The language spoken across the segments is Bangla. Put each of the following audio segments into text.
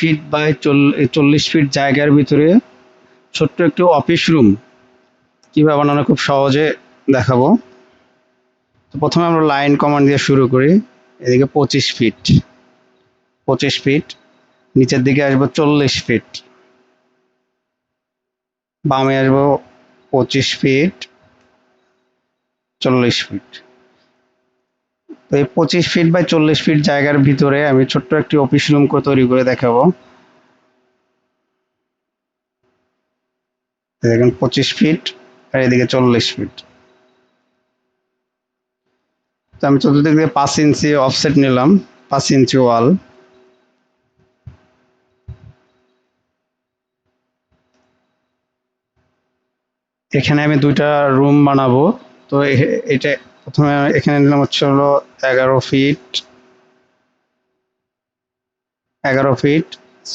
ফিট বাই 40 ফিট জায়গার ভিতরে ছোট্ট একটি অফিস রুম কিভাবে বানানো খুব সহজে দেখাবো। তো প্রথমে আমরা লাইন কমান্ড দিয়ে শুরু করি। এদিকে 25 ফিট নিচের দিকে আসবো 40 ফিট, বামে আসবো 25 ফিট 40 ফিট। তো এই 25 ফিট বাই 40 ফিট জায়গার ভিতরে আমি ছোট্ট একটি অফিস রুম তৈরি করে দেখাবো। দেখেন 25 ফিট আর এদিকে 40 ফিট। তো আমি চতুর্দিক দিয়ে 5 ইঞ্চি অফসেট নিলাম, 5 ইঞ্চি ওয়াল। এখানে আমি দুইটা রুম বানাবো। তো এটা প্রথমে এখানে নিলাম হচ্ছে হলো 11 ফিট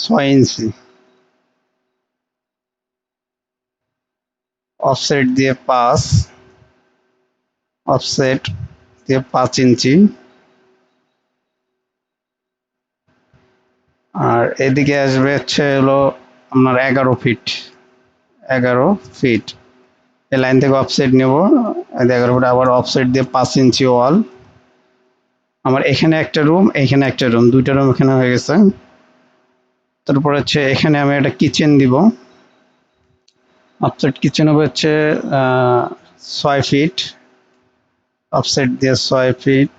6 ইঞ্চি অফসেট দিয়ে 5 ইঞ্চি, আর এদিকে আসবে হচ্ছে হলো আপনার 11 ফিট এই লাইন থেকে অফসেট নেব 11 ফিট, আবার অফসেট দিয়ে 5 ইঞ্চি ওয়াল। আমার এখানে একটা রুম, এখানে একটা রুম, দুইটা রুম এখানে হয়ে গেছে। তারপর হচ্ছে এখানে আমি একটা কিচেন দিব। অফসেট কিচেন হবে হচ্ছে 6 ফিট, অফসেট দিয়ে 6 ফিট,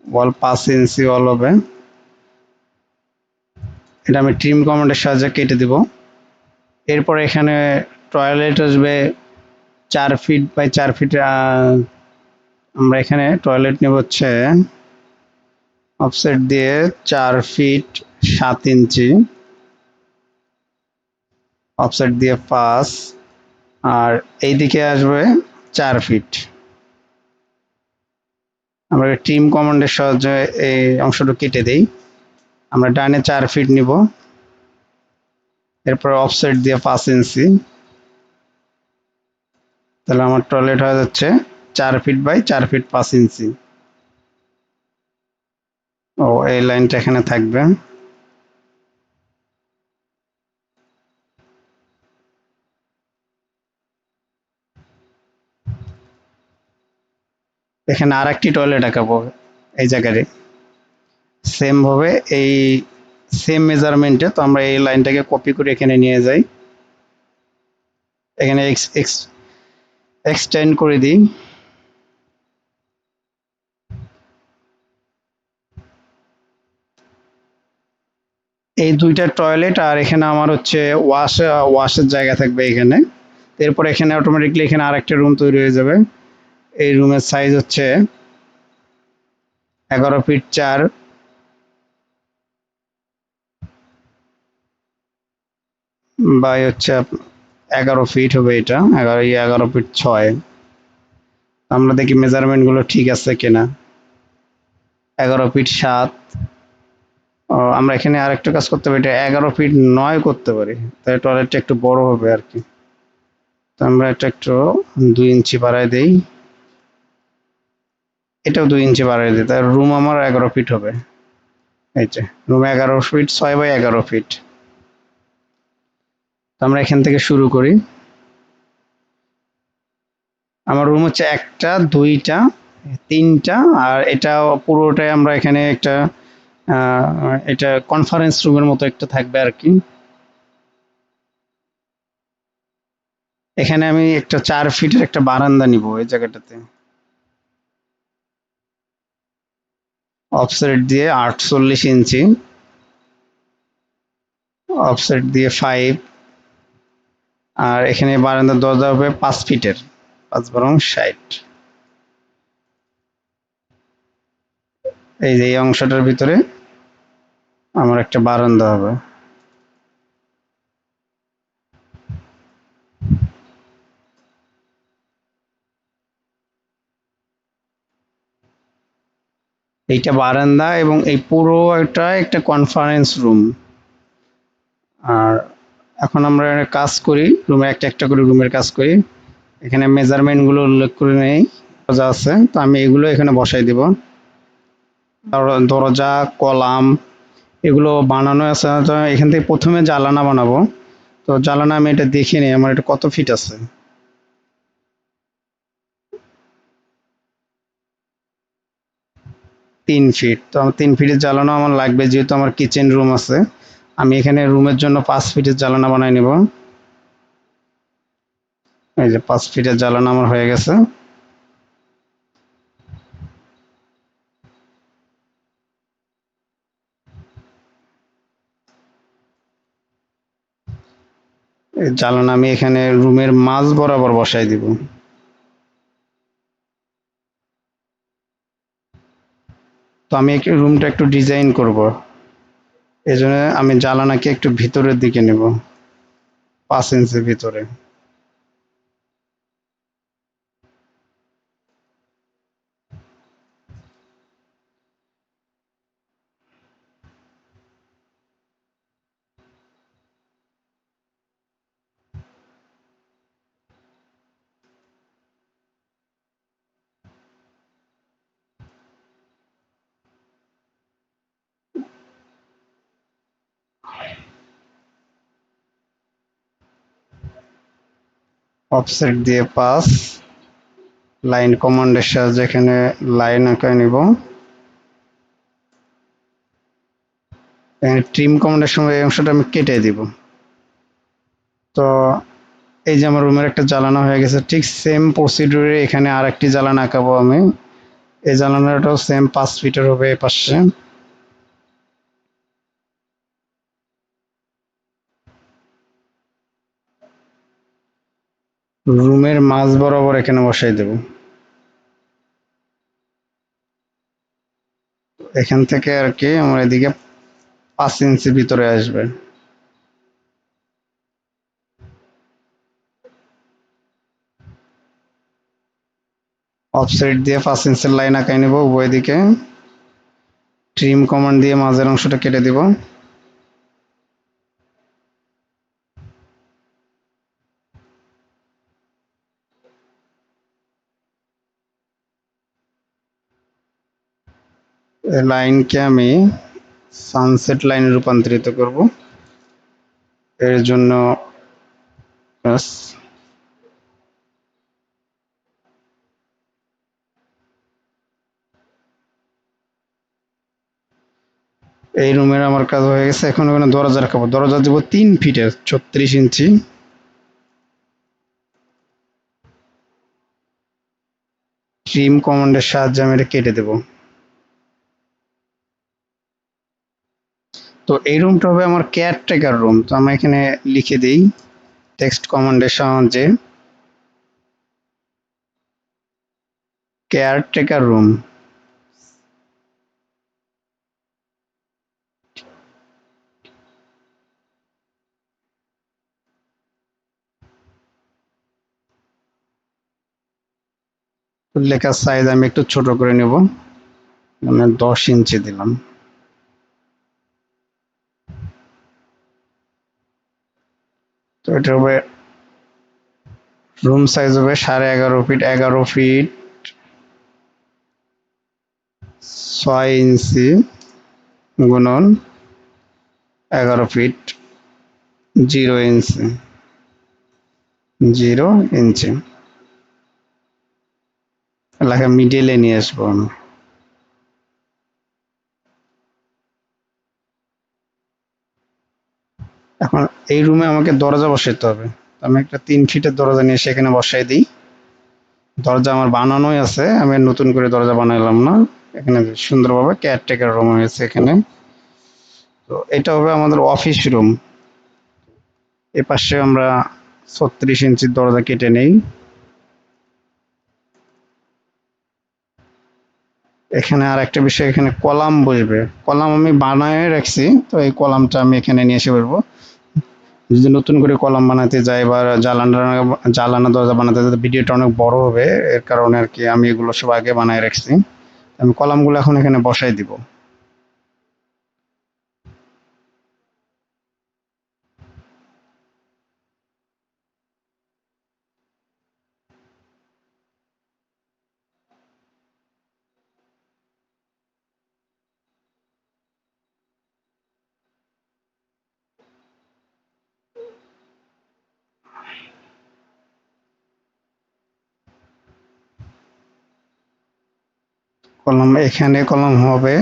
ওয়াল 5 ইঞ্চি ওয়াল হবে। এটা আমি ট্রিম কমান্ডের সাহায্যে কেটে দিব। এরপর এখানে টয়লেট আসবে 4 ফিট বাই 4 ফিট। আমরা এখানে টয়লেট নেব হচ্ছে অফসেট দিয়ে 4 ফিট 7 ইঞ্চি, অফসেট দিয়ে 5, আর এইদিকে আসবে 4 ফিট। আমরা ট্রিম কমান্ডের সাহায্যে এই অংশটা কেটে দেই। আমরা ডানে 4 ফিট নিব, এরপর অফসেট দিয়ে 5 ইঞ্চি। তাহলে আমার টয়লেট হয়ে যাচ্ছে 4 ফিট বাই 4 ফিট 5 ইঞ্চি। ও এই লাইনটা এখানে থাকবে। এখানে আর একটি টয়লেট আঁকাবো এই জায়গায় সেম ভাবে, এই সেম মেজারমেন্টে। তো আমরা এই লাইনটাকে কপি করে এখানে নিয়ে যাই, এখানে এক্সটেন্ড করে দিই। এই দুইটা টয়লেট আর এখানে আমার হচ্ছে ওয়াশের জায়গা থাকবে এখানে। এরপর এখানে অটোমেটিকলি এখানে আরেকটা রুম তৈরি হয়ে যাবে। এই রুমের সাইজ হচ্ছে 11 ফিট 4 বাই হচ্ছে 11 ফিট হবে। এটা 11 ফিট 6। আমরা দেখি মেজারমেন্ট গুলো ঠিক আছে কিনা। 11 ফিট 7। আমরা এখানে আরেকটা কাজ করতে পারি, এটা 11 ফিট 9 করতে পারি, তাই টয়লেটটা একটু বড় হবে আর কি। তো আমরা এটা একটু 2 ইঞ্চি বাড়াই দেই, এটাও 2 ইঞ্চি বাড়াই দিই, তাই রুম আমার 11 ফিট হবে। এই যে রুম 11 ফিট 6 বাই 11 ফিট। তো আমরা এখান থেকে শুরু করি। আমার রুম হচ্ছে 1টা 2টা 3টা, আর এটা পুরোটাই আমরা এখানে একটা এটা কনফারেন্স রুমের মতো একটা থাকবে আর কি। এখানে আমি একটা 4 ফিটের একটা বারান্দা নিব এই জায়গাটাতে। অফসেট দিয়ে 48 ইঞ্চি, অফসেট দিয়ে 5, আর এখানে বারান্দার দরজা হবে 5 ফিটের, 5×60। এই যে এই অংশটার ভিতরে আমার একটা বারান্দা হবে। এইটা বারান্দা এবং এই পুরো একটা কনফারেন্স রুম। আর এখন আমরা কাজ করি, রুমে একটা একটা করে রুমের কাজ করি। এখানে মেজারমেন্ট গুলো উল্লেখ করে নেই যা আছে, তো আমি এগুলো এখানে বসাই দিব। দরজা, কলাম, এগুলো বানানো আছে, তো এখান থেকে প্রথমে জালানা বানাবো। তো জালানা আমি এটা দেখে নিই আমার এটা কত ফিট আছে। 3 ফিট, তো আমার 3 ফিটের জালানা আমার লাগবে, যেহেতু আমার কিচেন রুম আছে। আমি এখানে রুমের জন্য 5 ফিটের জালানা বানাই নিব। এই যে 5 ফিটের জালানা আমার হয়ে গেছে। এই জালানা আমি এখানে রুমের মাঝ বরাবর বসাই দিব। তো আমি রুমটা একটু ডিজাইন করব, এই জন্য আমি জালানাকে একটু ভিতরের দিকে নেব, 5 ইঞ্চি ভিতরে। অফসেট দিয়ে 5, লাইন কমান্ডের সাহায্যে এখানে লাইন আঁকায় নিব। এখানে ট্রিম কমান্ডের সময় এই অংশটা আমি কেটে দিব। তো এই যে আমার রুমের একটা জ্বালানা হয়ে গেছে, ঠিক সেম প্রসিডিউরে এখানে আর একটি জ্বালানা আঁকাবো আমি। এই জ্বালানাটাও সেম 5 ফিটের হবে এ পাশে। রুমের মাঝ বরাবর এখানে বসাই দেব। এখান থেকে আর কি আমার এদিকে 5 ইঞ্চি ভিতরে আসবে। অফসেট দিয়ে 5 ইঞ্চির লাইন আঁকাই নেব উভয় দিকে। ট্রিম কমান্ড দিয়ে মাঝের অংশটা কেটে দিব। এই লাইনকে আমি সানসেট লাইনে রূপান্তরিত করব। এর জন্য ব্যাস, এই রুমের আমার কাজ হয়ে গেছে। এখন ওখানে দরজা রাখাবো, দরজা দেবো 3 ফিটের, 36 ইঞ্চি। ট্রিম কমান্ডের সাহায্যে আমি এটা কেটে দেব। তো এই রুমটা হবে আমার কেয়ারটেকার রুম। তো আমি এখানে লিখে দিই টেক্সট কমান্ডের সাহায্যে কেয়ারটেকার রুম। লেখার সাইজ আমি একটু ছোট করে নেব, মানে 10 ইঞ্চি দিলাম। তো এটা হবে, রুম সাইজ হবে 11.5 ফিট, 11 ফিট 6 ইঞ্চি গুণন 11 ফিট 0 ইঞ্চি, 0 ইঞ্চি। লেখা মিডিলে নিয়ে আসবো আমি। এখন এই রুমে আমাকে দরজা বসাতে হবে। আমি একটা 3 ফিটের দরজা নিয়ে সেখানে বসাই দিই। দরজা আমার বানানোই আছে, আমি আর নতুন করে দরজা বানাইলাম না। এখানে সুন্দরভাবে কেয়ারটেকার রুম হয়েছে এখানে। তো এটা হবে আমাদের অফিস রুম। এ পাশে আমরা 36 ইঞ্চির দরজা কেটে নেই। এখানে আর একটা বিষয়, এখানে কলাম বসবে। কলাম আমি বানায় রাখছি, তো এই কলামটা আমি এখানে নিয়ে এসে বলবো। যদি নতুন করে কলাম বানাতে যাই বা জালানা জালানা দরজা বানাতে যাই, ভিডিওটা অনেক বড় হবে। এর কারণে আর কি আমি এগুলো সব আগে বানায় রাখছি। আমি কলামগুলো এখন এখানে বসাই দিব। কলম এখানে কলম হবে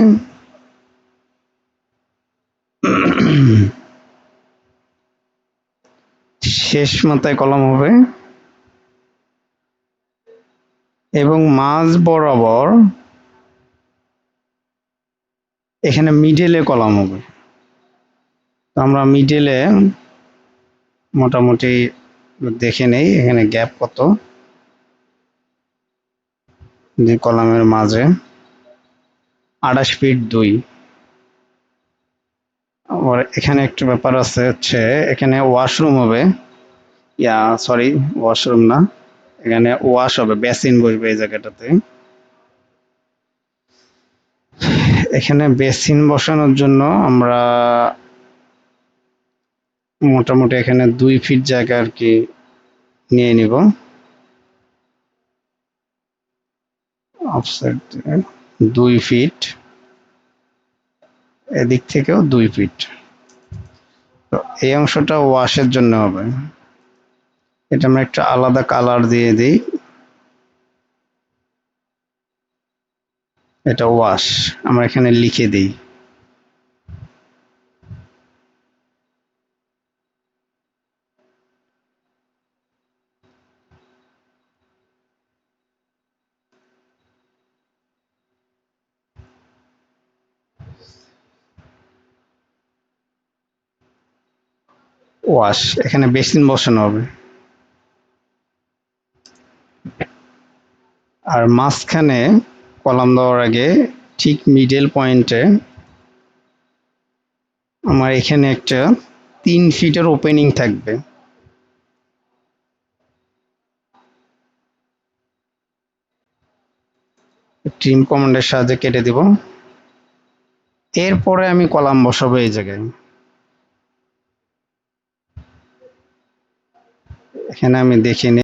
শেষ মাথায় কলম হবে এবং মাঝ বরাবর এখানে মিডলে কলম হবে। তো আমরা মিডলে মোটামুটি দেখে নেই এখানে গ্যাপ কত, যে কলামের মাঝে 28 ফিট 2। আবার এখানে একটা ব্যাপার আছে, হচ্ছে এখানে ওয়াশরুম হবে, সরি, ওয়াশরুম না, এখানে ওয়াশ হবে, বেসিন বসবে এই জায়গাটাতে। এখানে বেসিন বসানোর জন্য আমরা মোটামুটি এখানে 2 ফিট জায়গা আর কি নিয়ে নিব, অফসাইড 2 ফিট, এদিক থেকেও 2 ফিট। তো এই অংশটা ওয়াশের জন্য হবে, এটা আমরা একটা আলাদা কালার দিয়ে দিই, এটা ওয়াশ আমরা এখানে লিখে দিই। ওয়াশ, এখানে বেসিন বসানো হবে, আর মাঝখানে কলাম দেওয়ার আগে ঠিক মিডল পয়েন্টে আমার এখানে একটা 3 ফিটের ওপেনিং থাকবে। ট্রিম কমান্ডের সাহায্যে কেটে দিব। এরপরে আমি কলাম বসাবো এই জায়গায়। এখানে আমি দেখে নিই